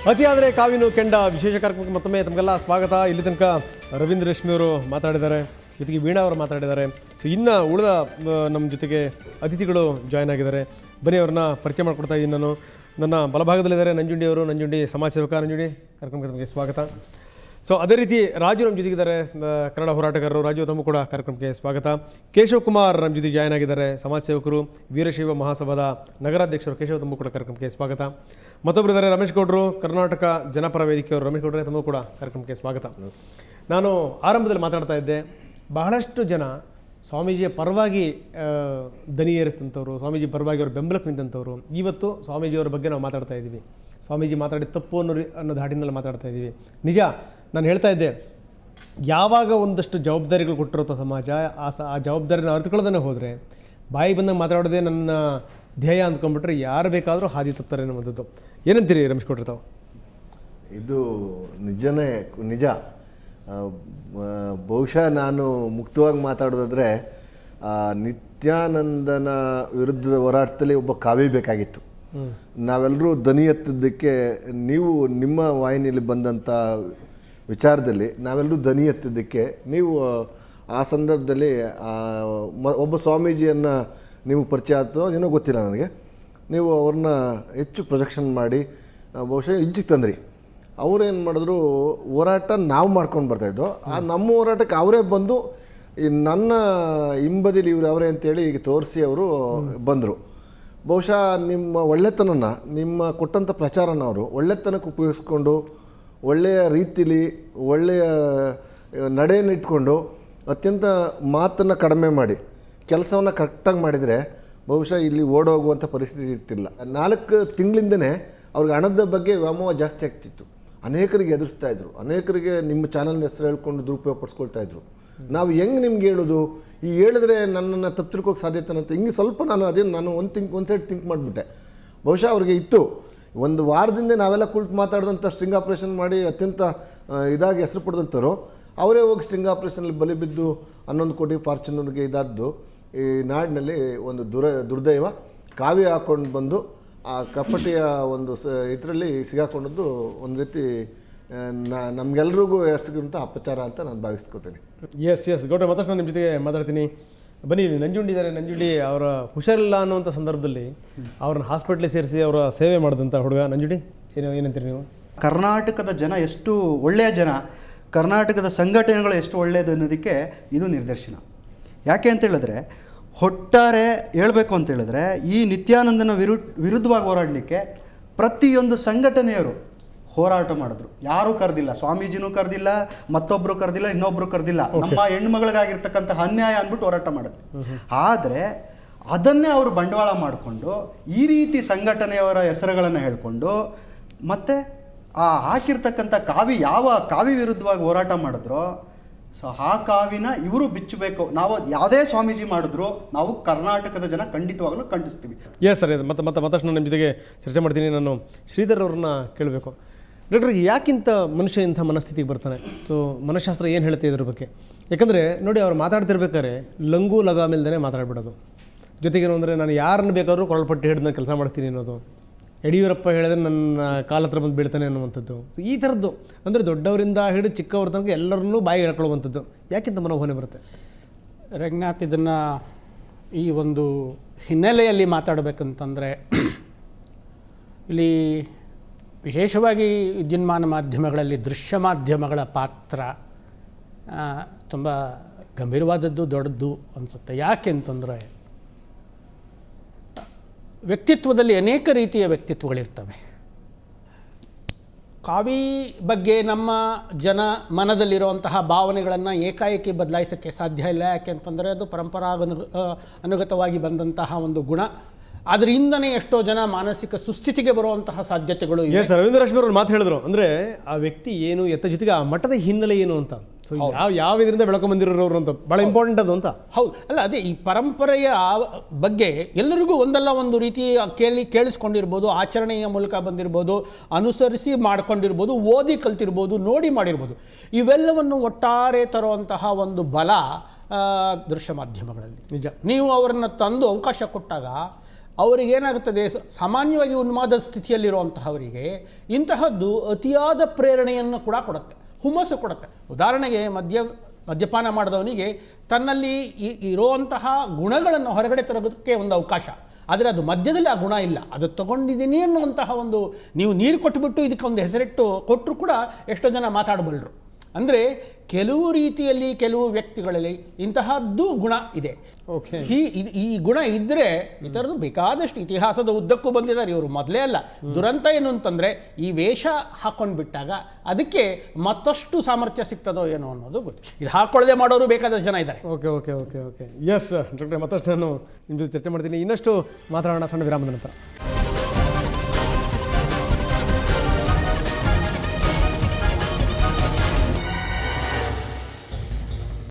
ಅತಿಯಾದರೆ ಕಾವಿನ ಕೆಂಡ ವಿಶೇಷ ಕಾರ್ಯಕ್ರಮಕ್ಕೆ ಮತ್ತೊಮ್ಮೆ ತಮಗೆಲ್ಲ ಸ್ವಾಗತ. ಇಲ್ಲಿ ತನಕ ರವೀಂದ್ರ ರೇಷ್ಮಿ ಅವರು ಮಾತಾಡಿದ್ದಾರೆ, ಜೊತೆಗೆ ವೀಣಾ ಅವರು ಮಾತಾಡಿದ್ದಾರೆ. ಸೊ ಇನ್ನು ಉಳಿದ ನಮ್ಮ ಜೊತೆಗೆ ಅತಿಥಿಗಳು ಜಾಯ್ನ್ ಆಗಿದ್ದಾರೆ. ಬನ್ನಿ ಅವ್ರನ್ನ ಪರಿಚಯ ಮಾಡಿಕೊಡ್ತಾ ಇದ್ದೀನಿ. ನಾನು ನನ್ನ ಬಲಭಾಗದಲ್ಲಿದ್ದಾರೆ ನಂಜುಂಡಿ ಅವರು. ನಂಜುಂಡಿ ಸಮಾಜ ಸೇವಕ. ನಂಜುಂಡಿ ಕಾರ್ಯಕ್ರಮಕ್ಕೆ ತಮಗೆ ಸ್ವಾಗತ. ಸೊ ಅದೇ ರೀತಿ ರಾಜು ನಮ್ಮ ಜೊತೆಗಿದ್ದಾರೆ, ಕನ್ನಡ ಹೋರಾಟಗಾರರು. ರಾಜು ತಮ್ಮ ಕೂಡ ಕಾರ್ಯಕ್ರಮಕ್ಕೆ ಸ್ವಾಗತ. ಕೇಶವ್ ಕುಮಾರ್ ನಮ್ಮ ಜೊತೆ ಜಾಯ್ನ್ ಆಗಿದ್ದಾರೆ, ಸಮಾಜ ಸೇವಕರು, ವೀರಶೈವ ಮಹಾಸಭಾದ ನಗರಾಧ್ಯಕ್ಷರು. ಕೇಶವ್ ತಮ್ಮ ಕೂಡ ಕಾರ್ಯಕ್ರಮಕ್ಕೆ ಸ್ವಾಗತ. ಮತ್ತೊಬ್ಬರು ಇದ್ದಾರೆ ರಮೇಶ್ ಗೌಡರು, ಕರ್ನಾಟಕ ಜನಪರ ವೇದಿಕೆಯವರು. ರಮೇಶ್ ಗೌಡ್ರೆ ತಮಗೂ ಕೂಡ ಕಾರ್ಯಕ್ರಮಕ್ಕೆ ಸ್ವಾಗತ. ನಾನು ಆರಂಭದಲ್ಲಿ ಮಾತಾಡ್ತಾ ಇದ್ದೆ, ಬಹಳಷ್ಟು ಜನ ಸ್ವಾಮೀಜಿಯ ಪರವಾಗಿ ದನಿ ಏರಿಸಿದಂಥವ್ರು, ಸ್ವಾಮೀಜಿ ಪರವಾಗಿ ಅವ್ರ ಬೆಂಬಲಕ್ಕೆ ನಿಂತಂಥವ್ರು. ಇವತ್ತು ಸ್ವಾಮೀಜಿಯವರ ಬಗ್ಗೆ ನಾವು ಮಾತಾಡ್ತಾ ಇದ್ದೀವಿ. ಸ್ವಾಮೀಜಿ ಮಾತಾಡಿದ ತಪ್ಪು ಅನ್ನೋ ಹಾಡಿನಲ್ಲಿ ಮಾತಾಡ್ತಾ ಇದ್ದೀವಿ. ನಿಜ, ನಾನು ಹೇಳ್ತಾ ಇದ್ದೆ, ಯಾವಾಗ ಒಂದಷ್ಟು ಜವಾಬ್ದಾರಿಗಳು ಕೊಟ್ಟಿರುತ್ತ ಸಮಾಜ, ಆ ಜವಾಬ್ದಾರಿನ ಅರ್ಥಕೊಳ್ಳೋದನ್ನೇ ಹೋದರೆ, ಬಾಯಿ ಬಂದಂಗೆ ಮಾತಾಡೋದೇ ನನ್ನ ಧ್ಯೇಯ ಅಂದ್ಕೊಂಡ್ಬಿಟ್ರೆ ಯಾರು ಬೇಕಾದರೂ ಹಾದಿ ತಪ್ತಾರೆ ಅನ್ನೋದು. ಏನಂತೀರಿ ರಮೇಶ್ ಗೌಡ್ರೆ ತಾವು? ಇದು ನಿಜ. ಬಹುಶಃ ನಾನು ಮುಕ್ತವಾಗಿ ಮಾತಾಡೋದಾದರೆ, ನಿತ್ಯಾನಂದನ ವಿರುದ್ಧದ ಹೋರಾಟದಲ್ಲಿ ಒಬ್ಬ ಕಾವಿ ಬೇಕಾಗಿತ್ತು. ನಾವೆಲ್ಲರೂ ದನಿ ಎತ್ತಿದ್ದಕ್ಕೆ, ನೀವು ನಿಮ್ಮ ವಾಹಿನಿಯಲ್ಲಿ ಬಂದಂಥ ವಿಚಾರದಲ್ಲಿ ನಾವೆಲ್ಲರೂ ದನಿ ಎತ್ತಿದ್ದಕ್ಕೆ, ನೀವು ಆ ಸಂದರ್ಭದಲ್ಲಿ ಒಬ್ಬ ಸ್ವಾಮೀಜಿಯನ್ನು ನೀವು ಪರಿಚಯ ಆಯ್ತೋ ಏನೋ ಗೊತ್ತಿಲ್ಲ ನನಗೆ, ನೀವು ಅವ್ರನ್ನ ಹೆಚ್ಚು ಪ್ರೊಜೆಕ್ಷನ್ ಮಾಡಿ ಬಹುಶಃ ಈಚೆಗೆ ತಂದ್ರಿ. ಅವರೇನು ಮಾಡಿದ್ರು, ಹೋರಾಟ ನಾವು ಮಾಡ್ಕೊಂಡು ಬರ್ತಾಯಿದ್ದೋ, ಆ ನಮ್ಮ ಹೋರಾಟಕ್ಕೆ ಅವರೇ ಬಂದು ಈ ನನ್ನ ಹಿಂಬದಿಲಿ ಇವ್ರು ಅವರೇ ಅಂತೇಳಿ ಈಗ ತೋರಿಸಿ ಅವರು ಬಂದರು. ಬಹುಶಃ ನಿಮ್ಮ ಒಳ್ಳೆತನನ, ನಿಮ್ಮ ಕೊಟ್ಟಂಥ ಪ್ರಚಾರನ ಅವರು ಒಳ್ಳೆತನಕ್ಕೆ ಉಪಯೋಗಿಸ್ಕೊಂಡು, ಒಳ್ಳೆಯ ರೀತಿಲಿ ಒಳ್ಳೆಯ ನಡೆಯನ್ನು ಇಟ್ಕೊಂಡು, ಅತ್ಯಂತ ಮಾತನ್ನು ಕಡಿಮೆ ಮಾಡಿ ಕೆಲಸವನ್ನು ಕರೆಕ್ಟಾಗಿ ಮಾಡಿದರೆ ಬಹುಶಃ ಇಲ್ಲಿ ಓಡೋಗುವಂಥ ಪರಿಸ್ಥಿತಿ ಇರ್ತಿಲ್ಲ. 4 ತಿಂಗಳಿಂದನೇ ಅವ್ರಿಗೆ ಹಣದ ಬಗ್ಗೆ ವ್ಯಾಮೋಹ ಜಾಸ್ತಿ ಆಗ್ತಿತ್ತು. ಅನೇಕರಿಗೆ ಎದುರಿಸ್ತಾಯಿದ್ರು, ಅನೇಕರಿಗೆ ನಿಮ್ಮ ಚಾನಲ್ನ ಹೆಸರು ಹೇಳ್ಕೊಂಡು ದುರುಪಯೋಗ ಪಡಿಸ್ಕೊಳ್ತಾಯಿದ್ರು. ನಾವು ಹೆಂಗೆ ನಿಮ್ಗೆ ಹೇಳೋದು, ಈ ಹೇಳಿದ್ರೆ ನನ್ನನ್ನು ತಪ್ಪು ತಿಳ್ಕೋಕ್ಕೆ ಸಾಧ್ಯತೆ ಅಂತ ಹಿಂಗೆ ಸ್ವಲ್ಪ ನಾನು ಒಂದು ಸೈಡ್ ಥಿಂಕ್ ಮಾಡಿಬಿಟ್ಟೆ. ಬಹುಶಃ ಅವ್ರಿಗೆ ಇತ್ತು, ಒಂದು ವಾರದಿಂದ ನಾವೆಲ್ಲ ಕುಳಿತು ಮಾತಾಡಿದಂಥ ಸ್ಟ್ರಿಂಗ್ ಆಪ್ರೇಷನ್ ಮಾಡಿ ಅತ್ಯಂತ ಇದಾಗಿ ಹೆಸರು ಪಡೆದಂಥವ್ರು ಅವರೇ ಹೋಗಿ ಸ್ಟ್ರಿಂಗ್ ಆಪ್ರೇಷನಲ್ಲಿ ಬಲಿ ಬಿದ್ದು 11 ಕೋಟಿ ಫಾರ್ಚುನರ್ಗೆ ಇದಾದ್ದು ಈ ನಾಡಿನಲ್ಲಿ ಒಂದು ದುರ್ದೈವ. ಕಾವಿ ಹಾಕ್ಕೊಂಡು ಬಂದು ಆ ಕಪಟಿಯ ಒಂದು ಇದರಲ್ಲಿ ಸಿಗಾಕೊಂಡದ್ದು ಒಂದು ರೀತಿ ನಮಗೆಲ್ರಿಗೂ ಎಸಗುವಂಥ ಅಪಚಾರ ಅಂತ ನಾನು ಭಾವಿಸ್ಕೊತೀನಿ. ಎಸ್ ಗೌಡ್ರೆ, ಮತ್ತಷ್ಟು ನಾನು ನಿಮ್ಮ ಜೊತೆಗೆ ಮಾತಾಡ್ತೀನಿ. ಬನ್ನಿ, ನಂಜುಂಡಿ ಇದ್ದಾರೆ. ನಂಜುಂಡಿ ಅವರ ಹುಷಾರಿಲ್ಲ ಅನ್ನುವಂಥ ಸಂದರ್ಭದಲ್ಲಿ ಅವ್ರನ್ನ ಹಾಸ್ಪಿಟ್ಲಿಗೆ ಸೇರಿಸಿ ಅವರ ಸೇವೆ ಮಾಡಿದಂಥ ಹುಡುಗ ನಂಜುಂಡಿ. ಏನಂತೀರಿ ನೀವು? ಕರ್ನಾಟಕದ ಜನ ಎಷ್ಟು ಒಳ್ಳೆಯ ಜನ, ಕರ್ನಾಟಕದ ಸಂಘಟನೆಗಳು ಎಷ್ಟು ಒಳ್ಳೆಯದು ಅನ್ನೋದಕ್ಕೆ ಇದು ನಿದರ್ಶನ. ಯಾಕೆ ಅಂತ ಹೇಳಿದ್ರೆ, ಒಟ್ಟಾರೆ ಹೇಳಬೇಕು ಅಂತ ಹೇಳಿದ್ರೆ, ಈ ನಿತ್ಯಾನಂದನ ವಿರುದ್ಧವಾಗಿ ಹೋರಾಡಲಿಕ್ಕೆ ಪ್ರತಿಯೊಂದು ಸಂಘಟನೆಯವರು ಹೋರಾಟ ಮಾಡಿದ್ರು. ಯಾರೂ ಕರೆದಿಲ್ಲ, ಸ್ವಾಮೀಜಿನೂ ಕರೆದಿಲ್ಲ, ಮತ್ತೊಬ್ಬರು ಕರೆದಿಲ್ಲ, ಇನ್ನೊಬ್ಬರು ಕರೆದಿಲ್ಲ. ನಮ್ಮ ಹೆಣ್ಮಗಳಿಗಾಗಿರ್ತಕ್ಕಂಥ ಅನ್ಯಾಯ ಅಂದ್ಬಿಟ್ಟು ಹೋರಾಟ ಮಾಡಿದ್ರು. ಆದರೆ ಅದನ್ನೇ ಅವರು ಬಂಡವಾಳ ಮಾಡಿಕೊಂಡು ಈ ರೀತಿ ಸಂಘಟನೆಯವರ ಹೆಸರುಗಳನ್ನು ಹೇಳ್ಕೊಂಡು, ಮತ್ತು ಆ ಹಾಕಿರ್ತಕ್ಕಂಥ ಯಾವ ಕಾವಿ ವಿರುದ್ಧವಾಗಿ ಹೋರಾಟ ಮಾಡಿದ್ರೋ, ಸೊ ಆ ಕಾವಿನ ಇವರು ಬಿಚ್ಚಬೇಕು. ನಾವು ಯಾವುದೇ ಸ್ವಾಮೀಜಿ ಮಾಡಿದ್ರು ನಾವು ಕರ್ನಾಟಕದ ಜನ ಖಂಡಿತವಾಗಲೂ ಖಂಡಿಸ್ತೀವಿ. ಎಸ್ ಸರ್, ಮತ್ತಷ್ಟು ನಾನು ನಿಮ್ಮ ಜೊತೆಗೆ ಚರ್ಚೆ ಮಾಡ್ತೀನಿ. ನಾನು ಶ್ರೀಧರ್ ಅವ್ರನ್ನ ಕೇಳಬೇಕು. ಡಾಕ್ಟರ್, ಯಾಕಿಂತ ಮನುಷ್ಯ ಇಂಥ ಮನಸ್ಥಿತಿಗೆ ಬರ್ತಾನೆ? ಸೊ ಮನಃಶಾಸ್ತ್ರ ಏನು ಹೇಳ್ತಾ ಇದ್ರ ಬಗ್ಗೆ? ಯಾಕಂದರೆ ನೋಡಿ, ಅವ್ರು ಮಾತಾಡ್ತಿರ್ಬೇಕಾದ್ರೆ ಲಂಗು ಲಗಾಮಿಲ್ದೇ ಮಾತಾಡ್ಬಿಡೋದು. ಜೊತೆಗೇನು ಅಂದರೆ, ನಾನು ಯಾರನ್ನು ಬೇಕಾದರೂ ಕೊರಲ್ಪಟ್ಟು ಹಿಡಿದು ನಾನು ಕೆಲಸ ಮಾಡ್ತೀನಿ ಅನ್ನೋದು. ಯಡಿಯೂರಪ್ಪ ಹೇಳಿದ್ರೆ ನನ್ನ ಕಾಲ ಹತ್ರ ಬಂದು ಬೀಳ್ತಾನೆ ಅನ್ನುವಂಥದ್ದು. ಈ ಥರದ್ದು ಅಂದರೆ ದೊಡ್ಡವರಿಂದ ಹಿಡಿದು ಚಿಕ್ಕವ್ರ ತನಕ ಎಲ್ಲರನ್ನೂ ಬಾಯಿ ಹೇಳ್ಕೊಳ್ಳುವಂಥದ್ದು. ಯಾಕಿಂತ ಮನೋಭಾವನೆ ಬರುತ್ತೆ? ರಂಗನಾಥ್, ಇದನ್ನು ಈ ಒಂದು ಹಿನ್ನೆಲೆಯಲ್ಲಿ ಮಾತಾಡಬೇಕಂತಂದರೆ, ಇಲ್ಲಿ ವಿಶೇಷವಾಗಿ ವಿದ್ಯುನ್ಮಾನ ಮಾಧ್ಯಮಗಳಲ್ಲಿ ದೃಶ್ಯ ಮಾಧ್ಯಮಗಳ ಪಾತ್ರ ತುಂಬ ಗಂಭೀರವಾದದ್ದು, ದೊಡ್ಡದ್ದು ಅನಿಸುತ್ತೆ. ಯಾಕೆ ಅಂತಂದರೆ, ವ್ಯಕ್ತಿತ್ವದಲ್ಲಿ ಅನೇಕ ರೀತಿಯ ವ್ಯಕ್ತಿತ್ವಗಳಿರ್ತವೆ. ಕಾವಿ ಬಗ್ಗೆ ನಮ್ಮ ಜನ ಮನದಲ್ಲಿರುವಂತಹ ಭಾವನೆಗಳನ್ನು ಏಕಾಏಕಿ ಬದಲಾಯಿಸೋಕ್ಕೆ ಸಾಧ್ಯ ಇಲ್ಲ. ಯಾಕೆ ಅಂತಂದರೆ ಅದು ಅನುಗತವಾಗಿ ಬಂದಂತಹ ಒಂದು ಗುಣ. ಅದರಿಂದನೇ ಎಷ್ಟೋ ಜನ ಮಾನಸಿಕ ಸುಸ್ಥಿತಿಗೆ ಬರುವಂತಹ ಸಾಧ್ಯತೆಗಳು ಇವೆ. ರವೀಂದ್ರ ರೇಷ್ಮಿ ಅವರು ಮಾತು ಹೇಳಿದ್ರು, ಅಂದರೆ ಆ ವ್ಯಕ್ತಿ ಏನು ಎತ್ತ, ಜೊತೆಗೆ ಆ ಮಠದ ಹಿನ್ನೆಲೆ ಏನು ಅಂತ. ಸೊ ಯಾವ ಇದರಿಂದ ಬೆಳ್ಕೊಂಬಂದಿರೋರು ಅಂತ ಭಾಳ ಇಂಪಾರ್ಟೆಂಟ್ ಅದು ಅಂತ. ಹೌದು, ಅಲ್ಲ ಅದೇ ಈ ಪರಂಪರೆಯ ಬಗ್ಗೆ ಎಲ್ಲರಿಗೂ ಒಂದಲ್ಲ ಒಂದು ರೀತಿ ಕೇಳಿಸ್ಕೊಂಡಿರ್ಬೋದು, ಆಚರಣೆಯ ಮೂಲಕ ಬಂದಿರ್ಬೋದು, ಅನುಸರಿಸಿ ಮಾಡ್ಕೊಂಡಿರ್ಬೋದು, ಓದಿ ಕಲ್ತಿರ್ಬೋದು, ನೋಡಿ ಮಾಡಿರ್ಬೋದು. ಇವೆಲ್ಲವನ್ನು ಒಟ್ಟಾರೆ ತರುವಂತಹ ಒಂದು ಬಲ ದೃಶ್ಯ ಮಾಧ್ಯಮಗಳಲ್ಲಿ ನಿಜ. ನೀವು ಅವರನ್ನು ತಂದು ಅವಕಾಶ ಕೊಟ್ಟಾಗ ಅವರಿಗೇನಾಗುತ್ತದೆ, ಸಾಮಾನ್ಯವಾಗಿ ಉನ್ಮಾದ ಸ್ಥಿತಿಯಲ್ಲಿರುವಂತಹವರಿಗೆ ಇಂತಹದ್ದು ಅತಿಯಾದ ಪ್ರೇರಣೆಯನ್ನು ಕೂಡ ಕೊಡುತ್ತೆ, ಹುಮ್ಮಸ್ಸು ಕೊಡುತ್ತೆ. ಉದಾಹರಣೆಗೆ ಮದ್ಯಪಾನ ಮಾಡಿದವನಿಗೆ ತನ್ನಲ್ಲಿ ಇರುವಂತಹ ಗುಣಗಳನ್ನು ಹೊರಗಡೆ ತರೋದಕ್ಕೆ ಒಂದು ಅವಕಾಶ, ಆದರೆ ಅದು ಮಧ್ಯದಲ್ಲಿ ಆ ಗುಣ ಇಲ್ಲ, ಅದು ತಗೊಂಡಿದ್ದೀನಿ ಅನ್ನುವಂತಹ ಒಂದು, ನೀವು ನೀರು ಕೊಟ್ಟುಬಿಟ್ಟು ಇದಕ್ಕೆ ಒಂದು ಹೆಸರಿಟ್ಟು ಕೊಟ್ಟರು ಕೂಡ ಎಷ್ಟೋ ಜನ ಮಾತಾಡಬಲ್ಲರು. ಅಂದರೆ ಕೆಲವು ರೀತಿಯಲ್ಲಿ ಕೆಲವು ವ್ಯಕ್ತಿಗಳಲ್ಲಿ ಇಂತಹದ್ದು ಗುಣ ಇದೆ. ಓಕೆ, ಈ ಗುಣ ಇದ್ದರೆ ಈ ಥರದ್ದು ಬೇಕಾದಷ್ಟು ಇತಿಹಾಸದ ಉದ್ದಕ್ಕೂ ಬಂದಿದ್ದಾರೆ ಇವರು. ಮೊದಲೇ ಅಲ್ಲ, ದುರಂತ ಏನು ಅಂತಂದರೆ ಈ ವೇಷ ಹಾಕೊಂಡು ಬಿಟ್ಟಾಗ ಅದಕ್ಕೆ ಮತ್ತಷ್ಟು ಸಾಮರ್ಥ್ಯ ಸಿಗ್ತದೋ ಏನೋ ಅನ್ನೋದು ಗೊತ್ತು. ಇದು ಹಾಕೊಳ್ಳದೆ ಮಾಡೋರು ಬೇಕಾದಷ್ಟು ಜನ ಇದ್ದಾರೆ. Okay okay okay okay yes ಡಾಕ್ಟ್ರೆ, ಮತ್ತಷ್ಟು ನಾನು ನಿಮ್ಮ ಜೊತೆ ಚರ್ಚೆ ಮಾಡ್ತೀನಿ. ಇನ್ನಷ್ಟು ಮಾತಾಡೋಣ ಸಣ್ಣ ವಿರಾಮದ ನಂತರ.